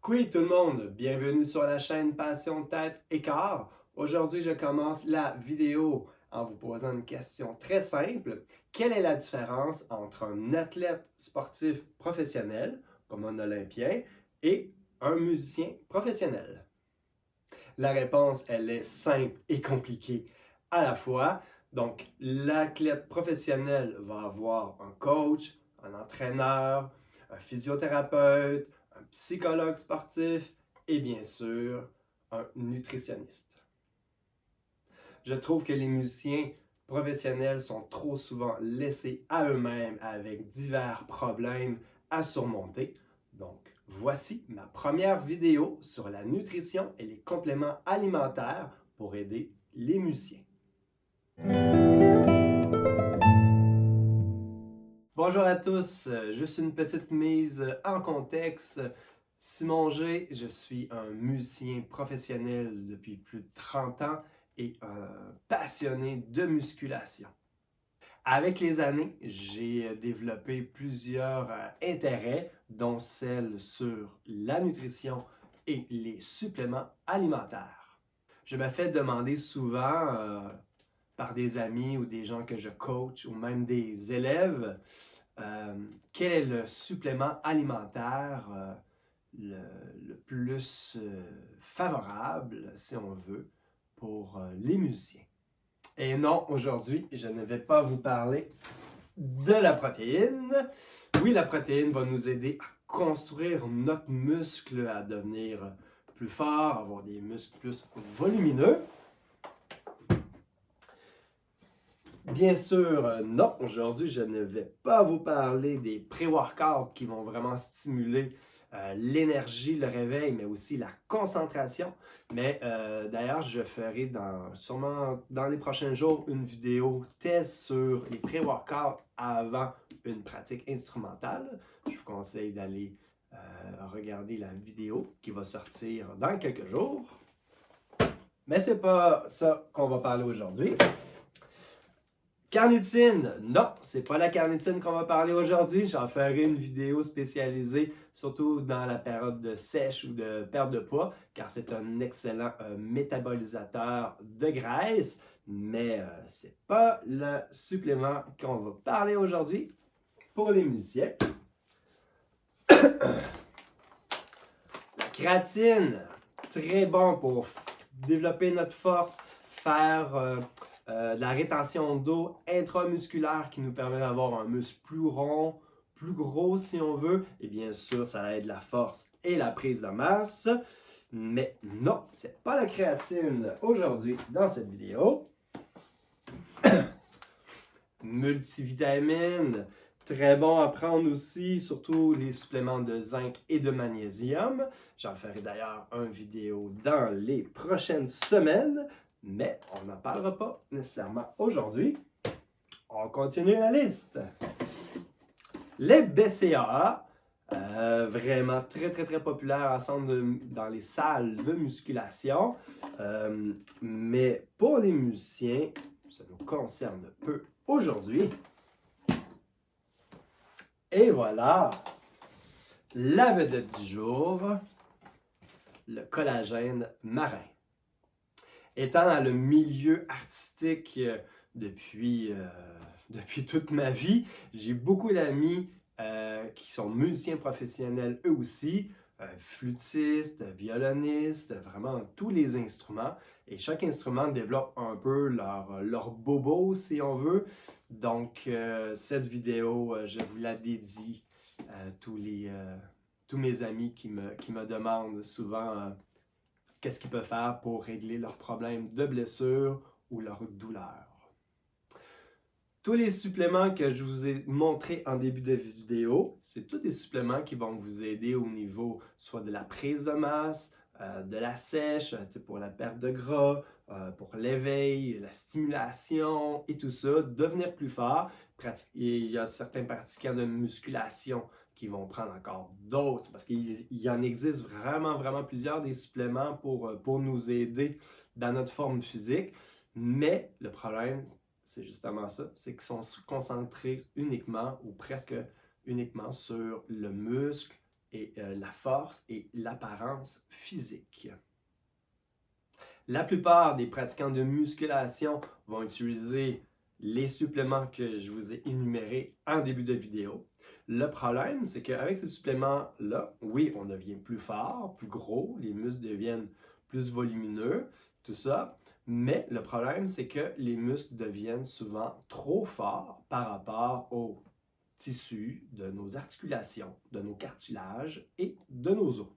Coucou tout le monde, bienvenue sur la chaîne Passion Tête et Corps. Aujourd'hui, je commence la vidéo en vous posant une question très simple. Quelle est la différence entre un athlète sportif professionnel, comme un Olympien, et un musicien professionnel? La réponse, elle est simple et compliquée à la fois. Donc, l'athlète professionnel va avoir un coach, un entraîneur, un physiothérapeute, un psychologue sportif et bien sûr, un nutritionniste. Je trouve que les musiciens professionnels sont trop souvent laissés à eux-mêmes avec divers problèmes à surmonter. Donc, voici ma première vidéo sur la nutrition et les compléments alimentaires pour aider les musiciens. Bonjour à tous, juste une petite mise en contexte. Simon G, je suis un musicien professionnel depuis plus de 30 ans et un passionné de musculation. Avec les années, j'ai développé plusieurs intérêts, dont celle sur la nutrition et les suppléments alimentaires. Je me fais demander souvent par des amis ou des gens que je coach ou même des élèves quel est le supplément alimentaire le plus favorable, si on veut, pour les musiciens. Et non, aujourd'hui, je ne vais pas vous parler de la protéine. Oui, la protéine va nous aider à construire notre muscle, à devenir plus fort, avoir des muscles plus volumineux. Bien sûr, non, aujourd'hui, je ne vais pas vous parler des pré-workouts qui vont vraiment stimuler l'énergie, le réveil, mais aussi la concentration. Mais d'ailleurs, je ferai sûrement dans les prochains jours une vidéo test sur les pré-workouts avant une pratique instrumentale. Je vous conseille d'aller regarder la vidéo qui va sortir dans quelques jours. Mais c'est pas ça qu'on va parler aujourd'hui. Carnitine, non, c'est pas la carnitine qu'on va parler aujourd'hui. J'en ferai une vidéo spécialisée, surtout dans la période de sèche ou de perte de poids, car c'est un excellent métabolisateur de graisse. Mais c'est pas le supplément qu'on va parler aujourd'hui pour les musiciens. La créatine, très bon pour développer notre force, faire de la rétention d'eau intramusculaire qui nous permet d'avoir un muscle plus rond, plus gros si on veut. Et bien sûr, ça aide la force et la prise de masse. Mais non, c'est pas la créatine aujourd'hui dans cette vidéo. Multivitamines, très bon à prendre aussi, surtout les suppléments de zinc et de magnésium. J'en ferai d'ailleurs une vidéo dans les prochaines semaines, mais on n'en parlera pas nécessairement aujourd'hui. On continue la liste. Les BCAA, vraiment très populaires ensemble dans les salles de musculation, mais pour les musiciens, ça nous concerne peu aujourd'hui. Et voilà, la vedette du jour, le collagène marin. Étant dans le milieu artistique depuis toute ma vie, j'ai beaucoup d'amis qui sont musiciens professionnels eux aussi, flûtistes, violonistes, vraiment tous les instruments. Et chaque instrument développe un peu leur bobo, si on veut. Donc, cette vidéo, je vous la dédie à tous mes amis qui me demandent souvent qu'est-ce qu'ils peuvent faire pour régler leurs problèmes de blessure ou leurs douleurs. Tous les suppléments que je vous ai montrés en début de vidéo, c'est tous des suppléments qui vont vous aider au niveau soit de la prise de masse, de la sèche, pour la perte de gras, pour l'éveil, la stimulation et tout ça, devenir plus fort. Et il y a certains pratiquants de musculation qui vont prendre encore d'autres, parce qu'il y en existe vraiment plusieurs des suppléments pour nous aider dans notre forme physique. Mais le problème, c'est justement ça, c'est qu'ils sont concentrés uniquement ou presque uniquement sur le muscle et la force et l'apparence physique. La plupart des pratiquants de musculation vont utiliser les suppléments que je vous ai énumérés en début de vidéo. Le problème, c'est qu'avec ces suppléments-là, oui, on devient plus fort, plus gros, les muscles deviennent plus volumineux, tout ça, mais le problème, c'est que les muscles deviennent souvent trop forts par rapport aux tissus de nos articulations, de nos cartilages et de nos os.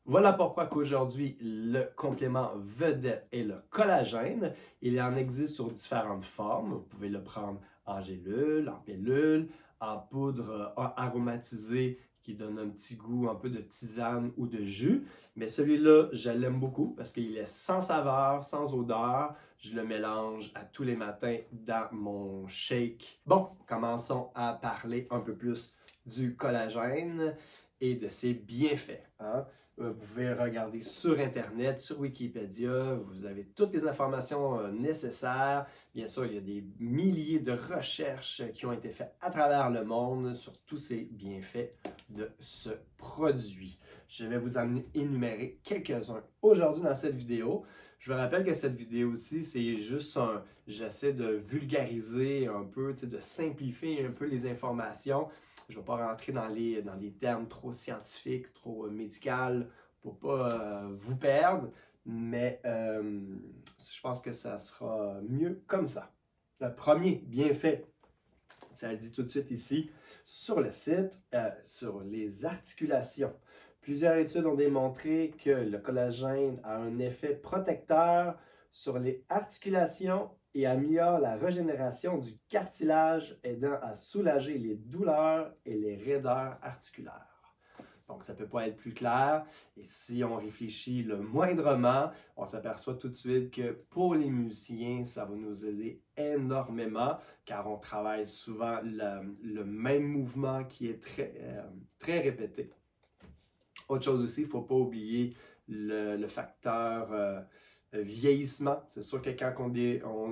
Voilà pourquoi qu'aujourd'hui, le complément vedette est le collagène. Il en existe sur différentes formes. Vous pouvez le prendre en gélule, en pilule, en poudre aromatisée qui donne un petit goût un peu de tisane ou de jus. Mais celui-là, je l'aime beaucoup parce qu'il est sans saveur, sans odeur. Je le mélange à tous les matins dans mon shake. Bon, commençons à parler un peu plus du collagène et de ses bienfaits. Vous pouvez regarder sur Internet, sur Wikipédia, vous avez toutes les informations nécessaires. Bien sûr, il y a des milliers de recherches qui ont été faites à travers le monde sur tous ces bienfaits de ce produit. Je vais vous en énumérer quelques-uns aujourd'hui dans cette vidéo. Je vous rappelle que cette vidéo aussi, c'est juste j'essaie de vulgariser un peu, de simplifier un peu les informations. Je ne vais pas rentrer dans des termes trop scientifiques, trop médicaux pour ne pas vous perdre, mais je pense que ça sera mieux comme ça. Le premier bienfait, ça le dit tout de suite ici sur le site, sur les articulations. Plusieurs études ont démontré que le collagène a un effet protecteur sur les articulations et améliore la régénération du cartilage, aidant à soulager les douleurs et les raideurs articulaires. Donc, ça ne peut pas être plus clair. Et si on réfléchit le moindrement, on s'aperçoit tout de suite que pour les musiciens, ça va nous aider énormément car on travaille souvent le même mouvement qui est très répété. Autre chose aussi, il ne faut pas oublier le facteur vieillissement. C'est sûr que quand on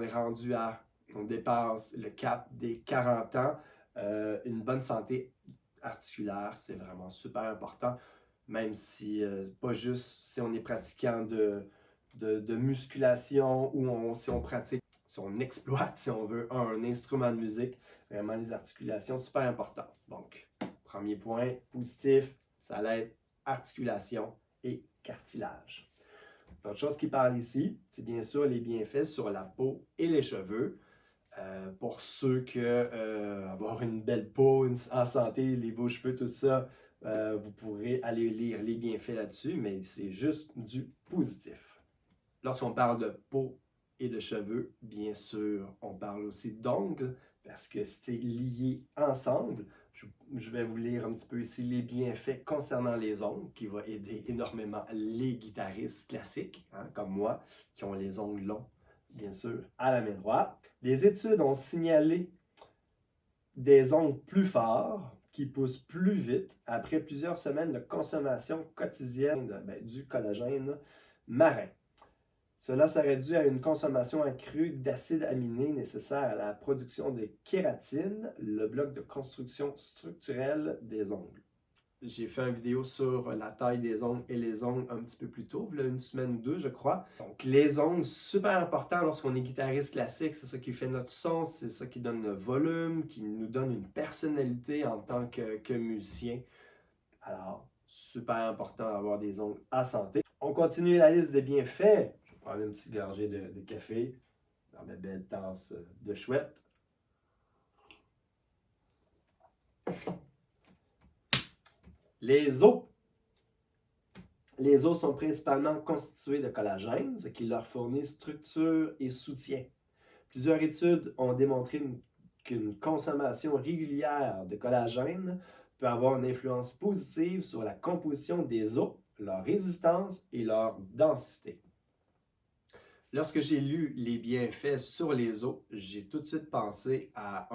est rendu on dépasse le cap des 40 ans, une bonne santé articulaire, c'est vraiment super important, même si pas juste si on est pratiquant de musculation ou si on pratique, si on exploite, si on veut, un instrument de musique, vraiment les articulations, super important. Donc, premier point positif, ça l'aide articulation et cartilage. L'autre chose qui parle ici, c'est bien sûr les bienfaits sur la peau et les cheveux. Pour ceux que avoir une belle peau, en santé, les beaux cheveux, tout ça, vous pourrez aller lire les bienfaits là-dessus, mais c'est juste du positif. Lorsqu'on parle de peau et de cheveux, bien sûr, on parle aussi d'ongles, parce que c'est lié ensemble. Je vais vous lire un petit peu ici les bienfaits concernant les ongles, qui va aider énormément les guitaristes classiques, comme moi, qui ont les ongles longs, bien sûr, à la main droite. Les études ont signalé des ongles plus forts, qui poussent plus vite après plusieurs semaines de consommation quotidienne du collagène marin. Cela serait dû à une consommation accrue d'acides aminés nécessaires à la production de kératine, le bloc de construction structurelle des ongles. J'ai fait une vidéo sur la taille des ongles et les ongles un petit peu plus tôt, il y a une semaine ou deux, je crois. Donc, les ongles, super important lorsqu'on est guitariste classique, c'est ça qui fait notre son, c'est ça qui donne le volume, qui nous donne une personnalité en tant que musicien. Alors, super important d'avoir des ongles à santé. On continue la liste des bienfaits. Je vais prendre une petite gorgée de café dans ma belle tasse de chouette. Les os. Les os sont principalement constitués de collagène, ce qui leur fournit structure et soutien. Plusieurs études ont démontré qu'une consommation régulière de collagène peut avoir une influence positive sur la composition des os, leur résistance et leur densité. Lorsque j'ai lu les bienfaits sur les os, j'ai tout de suite pensé à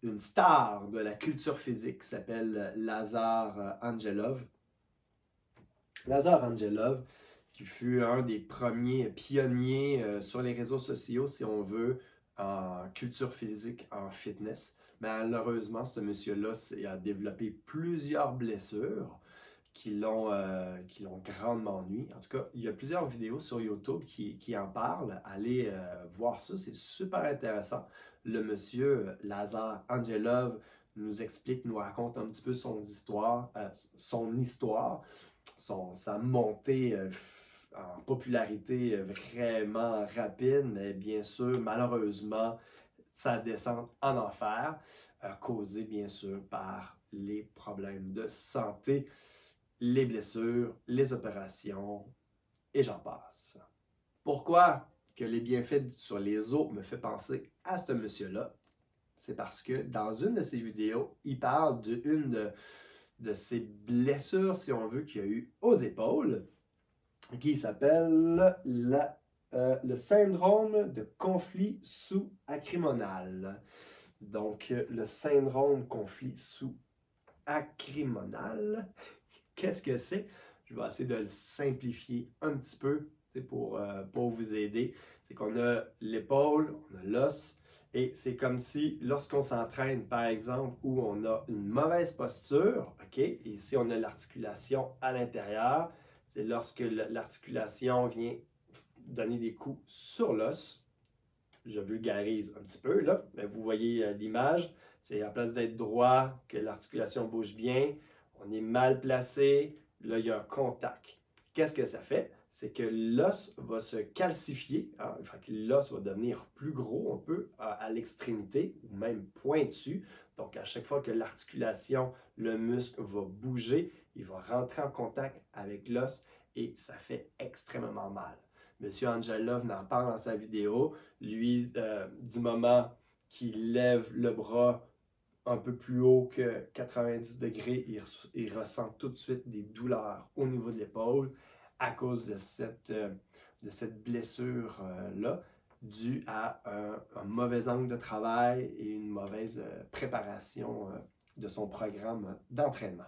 une star de la culture physique qui s'appelle Lazar Angelov. Lazar Angelov, qui fut un des premiers pionniers sur les réseaux sociaux, si on veut, en culture physique, en fitness. Malheureusement, ce monsieur-là a développé plusieurs blessures qui l'ont grandement nuit. En tout cas, il y a plusieurs vidéos sur YouTube qui en parlent. Allez voir ça, c'est super intéressant. Le monsieur Lazar Angelov nous explique, nous raconte un petit peu son histoire, sa montée en popularité vraiment rapide, mais bien sûr, malheureusement, sa descente en enfer, causée bien sûr par les problèmes de santé, les blessures, les opérations, et j'en passe. Pourquoi que les bienfaits sur les os me fait penser à ce monsieur-là? C'est parce que dans une de ses vidéos, il parle d'une de ses blessures, si on veut, qu'il a eu aux épaules, qui s'appelle le syndrome de conflit sous-acrimonal. Donc, le syndrome conflit sous-acrimonal, qu'est-ce que c'est? Je vais essayer de le simplifier un petit peu pour vous aider. C'est qu'on a l'épaule, on a l'os, et c'est comme si lorsqu'on s'entraîne, par exemple, où on a une mauvaise posture, OK, et si on a l'articulation à l'intérieur, c'est lorsque l'articulation vient donner des coups sur l'os. Je vulgarise un petit peu, là, mais vous voyez l'image, c'est à place d'être droit, que l'articulation bouge bien, on est mal placé, là, il y a un contact. Qu'est-ce que ça fait? C'est que l'os va se calcifier, hein? Enfin, l'os va devenir plus gros un peu à l'extrémité, ou même pointu. Donc, à chaque fois que l'articulation, le muscle va bouger, il va rentrer en contact avec l'os et ça fait extrêmement mal. Monsieur Angelov en parle dans sa vidéo. Lui, du moment qu'il lève le bras un peu plus haut que 90 degrés, il ressent tout de suite des douleurs au niveau de l'épaule à cause de cette blessure-là, due à un mauvais angle de travail et une mauvaise préparation de son programme d'entraînement.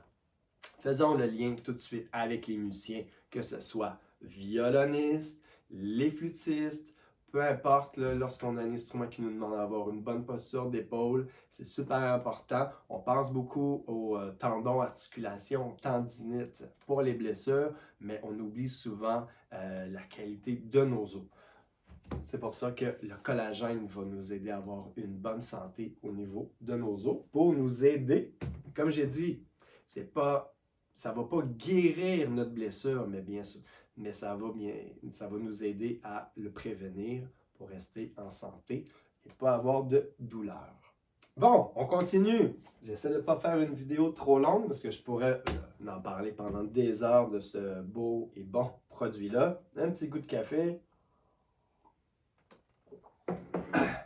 Faisons le lien tout de suite avec les musiciens, que ce soit violonistes, les flûtistes, peu importe, lorsqu'on a un instrument qui nous demande d'avoir une bonne posture d'épaule, c'est super important. On pense beaucoup aux tendons, articulations, tendinites pour les blessures, mais on oublie souvent la qualité de nos os. C'est pour ça que le collagène va nous aider à avoir une bonne santé au niveau de nos os, pour nous aider, comme j'ai dit, ça ne va pas guérir notre blessure, mais bien sûr, mais ça va nous aider à le prévenir pour rester en santé et pas avoir de douleur. Bon, on continue. J'essaie de ne pas faire une vidéo trop longue parce que je pourrais en parler pendant des heures de ce beau et bon produit-là. Un petit goût de café.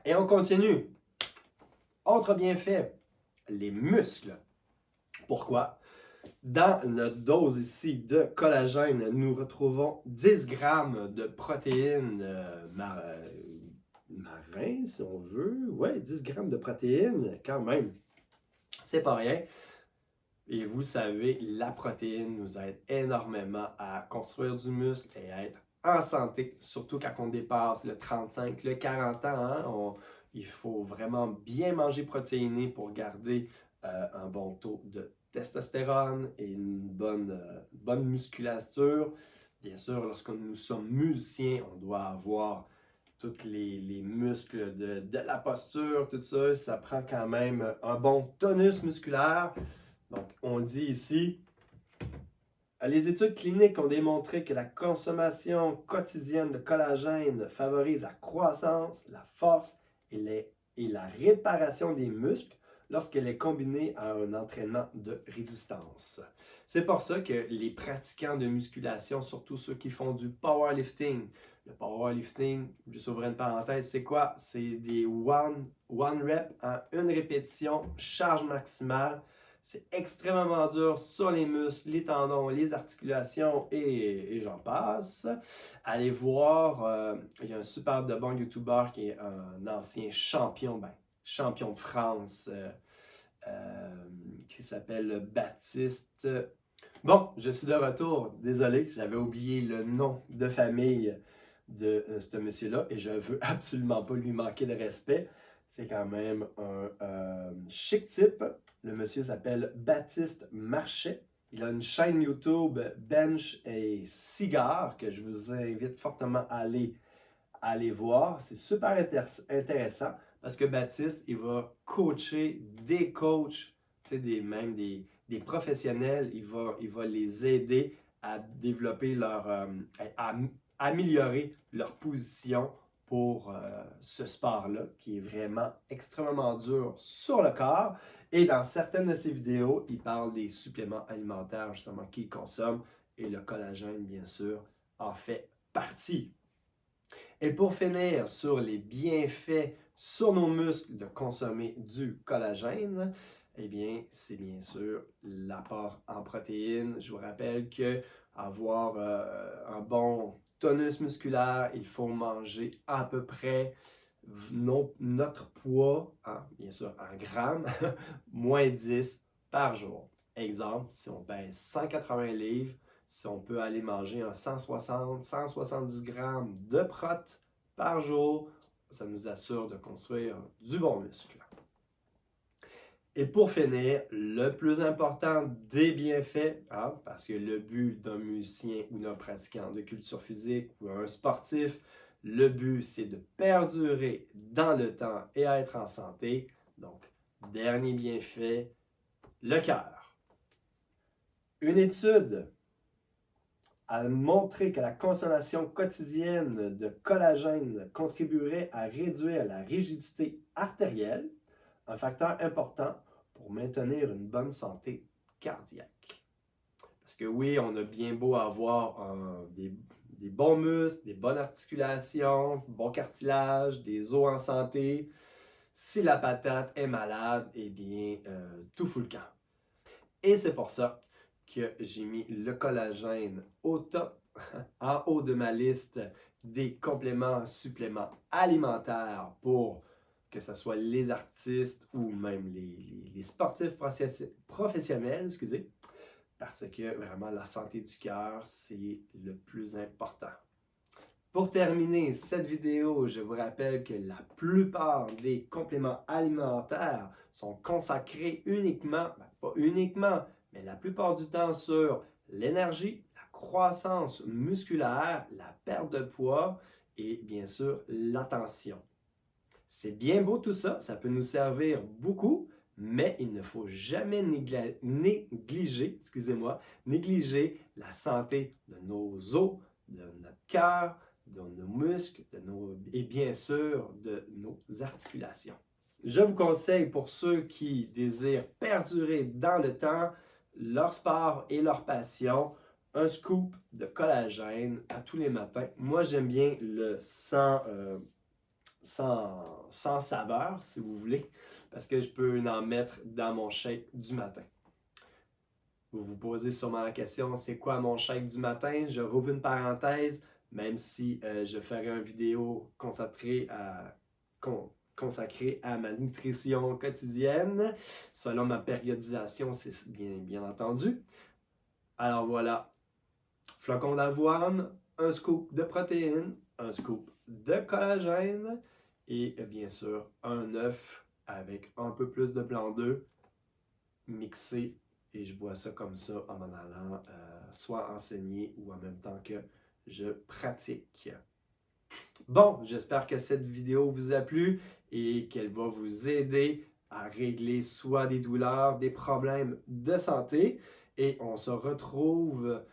Et on continue. Autre bienfait, les muscles. Pourquoi? Dans notre dose ici de collagène, nous retrouvons 10 grammes de protéines marin, si on veut. Ouais, 10 grammes de protéines, quand même. C'est pas rien. Et vous savez, la protéine nous aide énormément à construire du muscle et à être en santé, surtout quand on dépasse le 35, le 40 ans. Il faut vraiment bien manger protéiné pour garder un bon taux de testostérone et une bonne musculature. Bien sûr, lorsque nous sommes musiciens, on doit avoir tous les muscles de la posture, tout ça. Ça prend quand même un bon tonus musculaire. Donc, on dit ici, les études cliniques ont démontré que la consommation quotidienne de collagène favorise la croissance, la force et la réparation des muscles lorsqu'elle est combinée à un entraînement de résistance. C'est pour ça que les pratiquants de musculation, surtout ceux qui font du powerlifting, le powerlifting, juste ouvrir une parenthèse, c'est quoi? C'est des one rep en une répétition, charge maximale. C'est extrêmement dur sur les muscles, les tendons, les articulations et j'en passe. Allez voir, il y a un super de bon YouTuber qui est un ancien champion de France, qui s'appelle Baptiste. Bon, je suis de retour. Désolé, j'avais oublié le nom de famille de ce monsieur-là et je ne veux absolument pas lui manquer de respect. C'est quand même un chic type. Le monsieur s'appelle Baptiste Marchais. Il a une chaîne YouTube Bench et Cigare que je vous invite fortement à aller voir. C'est super intéressant parce que Baptiste, il va coacher des coachs, même des professionnels. Il va les aider à développer à améliorer leur position pour ce sport-là, qui est vraiment extrêmement dur sur le corps. Et dans certaines de ses vidéos, il parle des suppléments alimentaires justement qu'il consomme et le collagène, bien sûr, en fait partie. Et pour finir sur les bienfaits sur nos muscles de consommer du collagène, eh bien, c'est bien sûr l'apport en protéines. Je vous rappelle que avoir un bon tonus musculaire, il faut manger à peu près notre poids, hein, bien sûr en grammes, moins 10 par jour. Exemple, si on pèse 180 livres, si on peut aller manger un 160, 170 grammes de prot par jour, ça nous assure de construire du bon muscle. Et pour finir, le plus important des bienfaits, hein, parce que le but d'un musicien ou d'un pratiquant de culture physique ou un sportif, le but c'est de perdurer dans le temps et être en santé. Donc, dernier bienfait, le cœur. Une étude a montré que la consommation quotidienne de collagène contribuerait à réduire la rigidité artérielle, un facteur important pour maintenir une bonne santé cardiaque. Parce que oui, on a bien beau avoir des bons muscles, des bonnes articulations, bon cartilage, des os en santé. Si la patate est malade, eh bien, tout fout le camp. Et c'est pour ça que j'ai mis le collagène au top, en haut de ma liste des suppléments alimentaires pour que ce soit les artistes ou même les sportifs professionnels, excusez, parce que vraiment la santé du cœur, c'est le plus important. Pour terminer cette vidéo, je vous rappelle que la plupart des compléments alimentaires sont consacrés uniquement, pas uniquement, mais la plupart du temps sur l'énergie, la croissance musculaire, la perte de poids et bien sûr l'attention. C'est bien beau tout ça, ça peut nous servir beaucoup, mais il ne faut jamais négliger la santé de nos os, de notre cœur, de nos muscles et bien sûr de nos articulations. Je vous conseille pour ceux qui désirent perdurer dans le temps leur sport et leur passion, un scoop de collagène à tous les matins. Moi, j'aime bien le sans saveur, si vous voulez, parce que je peux en mettre dans mon shake du matin. Vous vous posez sûrement la question, c'est quoi mon shake du matin? Je rouvre une parenthèse, même si je ferai une vidéo consacrée à ma nutrition quotidienne, selon ma périodisation, c'est bien entendu. Alors voilà, flocons d'avoine, un scoop de protéines, un scoop de collagène et bien sûr un œuf avec un peu plus de blanc d'œuf mixé. Et je bois ça comme ça en m'en allant soit enseigner ou en même temps que je pratique. Bon, j'espère que cette vidéo vous a plu et qu'elle va vous aider à régler soit des douleurs, des problèmes de santé. Et on se retrouve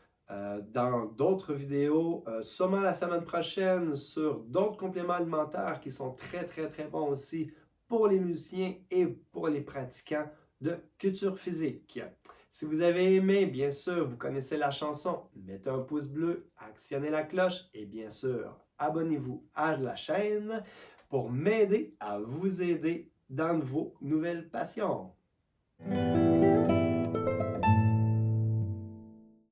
dans d'autres vidéos, sûrement la semaine prochaine, sur d'autres compléments alimentaires qui sont très, très, très bons aussi pour les musiciens et pour les pratiquants de culture physique. Si vous avez aimé, bien sûr, vous connaissez la chanson, mettez un pouce bleu, actionnez la cloche et bien sûr, abonnez-vous à la chaîne pour m'aider à vous aider dans vos nouvelles passions.